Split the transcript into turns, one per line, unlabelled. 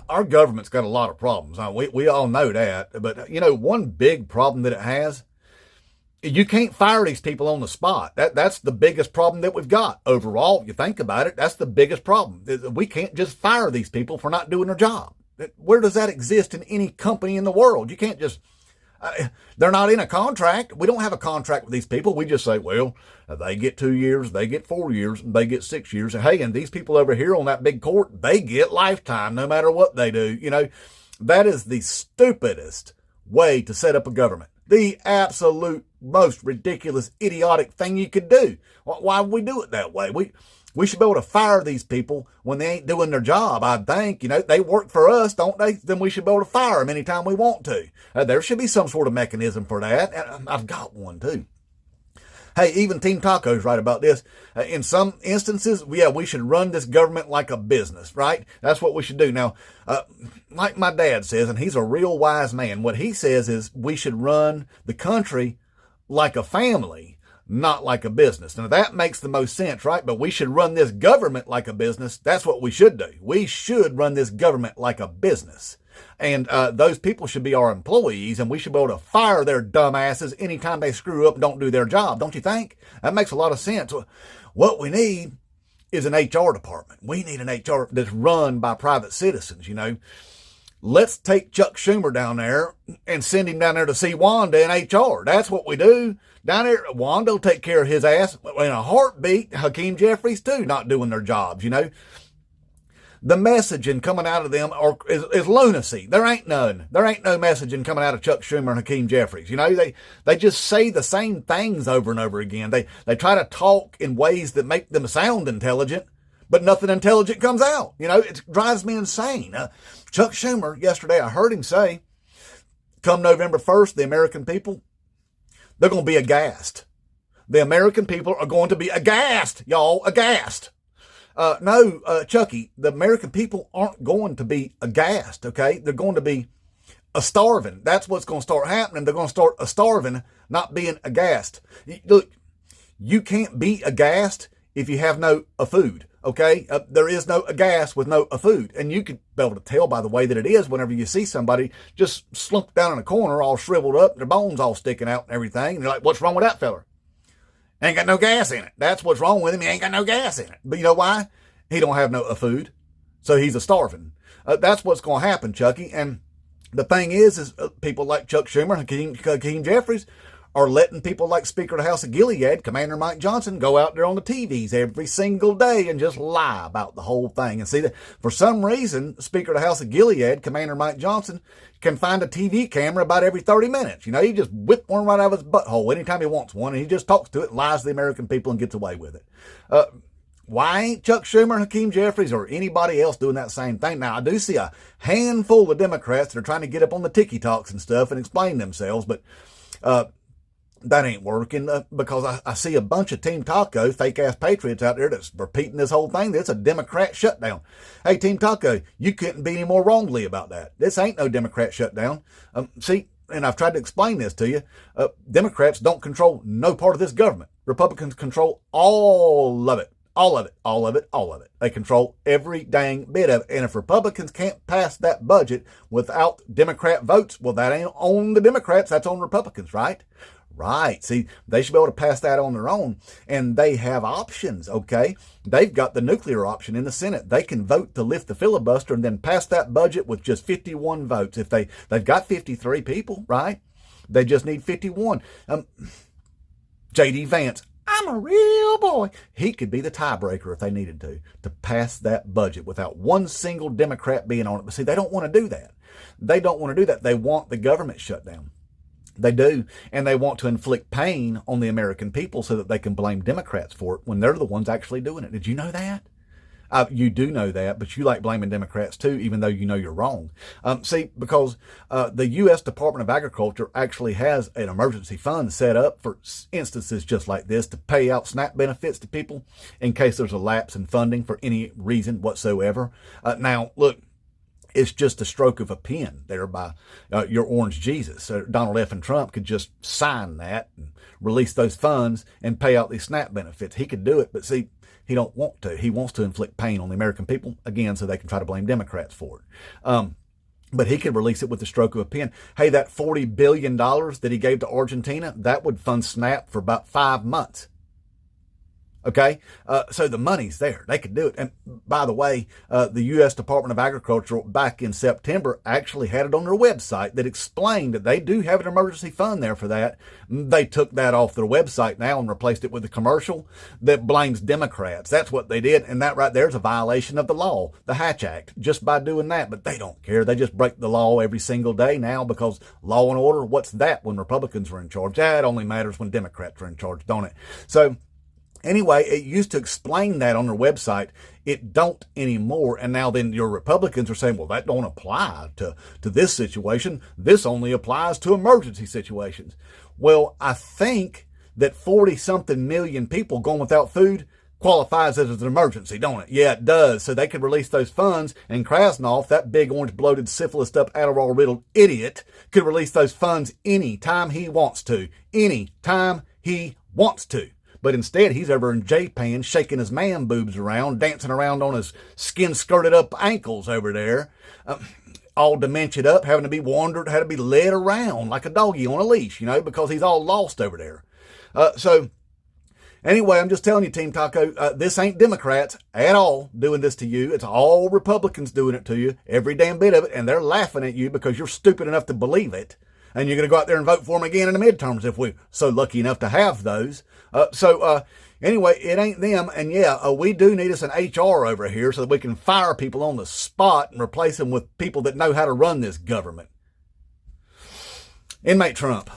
our government's got a lot of problems. We all know that. But, one big problem that it has, you can't fire these people on the spot. That's the biggest problem that we've got. Overall, if you think about it, that's the biggest problem. We can't just fire these people for not doing their job. Where does that exist in any company in the world? You can't just... they're not in a contract. We don't have a contract with these people. We just say, well, they get 2 years, they get 4 years, and they get 6 years. And hey, and these people over here on that big court, they get lifetime no matter what they do. That is the stupidest way to set up a government. The absolute most ridiculous, idiotic thing you could do. Why would we do it that way? We should be able to fire these people when they ain't doing their job, I think. They work for us, don't they? Then we should be able to fire them anytime we want to. There should be some sort of mechanism for that. And I've got one, too. Hey, even Team Taco's right about this. In some instances, we should run this government like a business, right? That's what we should do. Now, like my dad says, and he's a real wise man, what he says is we should run the country like a family, not like a business. Now, that makes the most sense, right? But we should run this government like a business. That's what we should do. We should run this government like a business. And those people should be our employees, and we should be able to fire their dumb asses anytime they screw up and don't do their job. Don't you think? That makes a lot of sense. What we need is an HR department. We need an HR that's run by private citizens, Let's take Chuck Schumer down there and send him down there to see Wanda in HR. That's what we do. Down there, Wanda will take care of his ass in a heartbeat. Hakeem Jeffries, too, not doing their jobs, The messaging coming out of them is lunacy. There ain't none. There ain't no messaging coming out of Chuck Schumer and Hakeem Jeffries. They just say the same things over and over again. They try to talk in ways that make them sound intelligent, but nothing intelligent comes out. It drives me insane. Chuck Schumer, yesterday, I heard him say, come November 1st, the American people, they're going to be aghast. The American people are going to be aghast, y'all, aghast. No, Chucky, the American people aren't going to be aghast, okay? They're going to be a-starving. That's what's going to start happening. They're going to start a-starving, not being aghast. Look, you can't be aghast if you have no food, okay? There is no aghast with no food. And you could be able to tell by the way that it is whenever you see somebody just slumped down in a corner, all shriveled up, their bones all sticking out and everything. And you're like, what's wrong with that fella? Ain't got no gas in it. That's what's wrong with him. He ain't got no gas in it. But you know why? He don't have no food. So he's a-starving. That's what's going to happen, Chucky. And the thing is people like Chuck Schumer and Hakeem Jeffries are letting people like Speaker of the House of Gilead, Commander Mike Johnson, go out there on the TVs every single day and just lie about the whole thing. And see that for some reason, Speaker of the House of Gilead, Commander Mike Johnson, can find a TV camera about every 30 minutes. He just whip one right out of his butthole anytime he wants one, and he just talks to it, lies to the American people, and gets away with it. Why ain't Chuck Schumer, Hakeem Jeffries, or anybody else doing that same thing? Now, I do see a handful of Democrats that are trying to get up on the TikToks and stuff and explain themselves, but that ain't working because I see a bunch of Team Taco, fake-ass patriots out there that's repeating this whole thing. It's a Democrat shutdown. Hey, Team Taco, you couldn't be any more wrongly about that. This ain't no Democrat shutdown. See, and I've tried to explain this to you. Democrats don't control no part of this government. Republicans control all of it. All of it, all of it, all of it. They control every dang bit of it. And if Republicans can't pass that budget without Democrat votes, well, that ain't on the Democrats. That's on Republicans, right? Right. See, they should be able to pass that on their own. And they have options, okay? They've got the nuclear option in the Senate. They can vote to lift the filibuster and then pass that budget with just 51 votes. If they've got 53 people, right? They just need 51. J.D. Vance, I'm a real boy. He could be the tiebreaker if they needed to pass that budget without one single Democrat being on it. But see, they don't want to do that. They don't want to do that. They want the government shut down. They do. And they want to inflict pain on the American people so that they can blame Democrats for it when they're the ones actually doing it. Did you know that? You do know that, but you like blaming Democrats too, even though you know you're wrong. See, because the U.S. Department of Agriculture actually has an emergency fund set up for instances just like this to pay out SNAP benefits to people in case there's a lapse in funding for any reason whatsoever. Now, look, It's just a stroke of a pen there by your orange Jesus. So Donald F. and Trump could just sign that and release those funds and pay out these SNAP benefits. He could do it, but see, he don't want to. He wants to inflict pain on the American people, again, so they can try to blame Democrats for it. But he could release it with the stroke of a pen. Hey, that $40 billion that he gave to Argentina, that would fund SNAP for about 5 months. Okay, so the money's there. They could do it. And by the way, the U.S. Department of Agriculture back in September actually had it on their website that explained that they do have an emergency fund there for that. They took that off their website now and replaced it with a commercial that blames Democrats. That's what they did. And that right there is a violation of the law, the Hatch Act, just by doing that. But they don't care. They just break the law every single day now because law and order, what's that when Republicans are in charge? That only matters when Democrats are in charge, don't it? So anyway, it used to explain that on their website. It don't anymore. And now then your Republicans are saying, well, that don't apply to this situation. This only applies to emergency situations. Well, I think that 40-something million people going without food qualifies as an emergency, don't it? Yeah, it does. So they could release those funds, and Krasnov, that big orange bloated syphilis-up Adderall-riddled idiot, could release those funds any time he wants to. Any time he wants to. But instead, he's over in Japan shaking his man boobs around, dancing around on his skin-skirted up ankles over there, all dementiated up, having to be wandered, had to be led around like a doggy on a leash, because he's all lost over there. So anyway, I'm just telling you, Team Taco, this ain't Democrats at all doing this to you. It's all Republicans doing it to you, every damn bit of it, and they're laughing at you because you're stupid enough to believe it. And you're going to go out there and vote for them again in the midterms if we're so lucky enough to have those. Anyway, it ain't them. And yeah, we do need us an HR over here so that we can fire people on the spot and replace them with people that know how to run this government. Inmate Trump.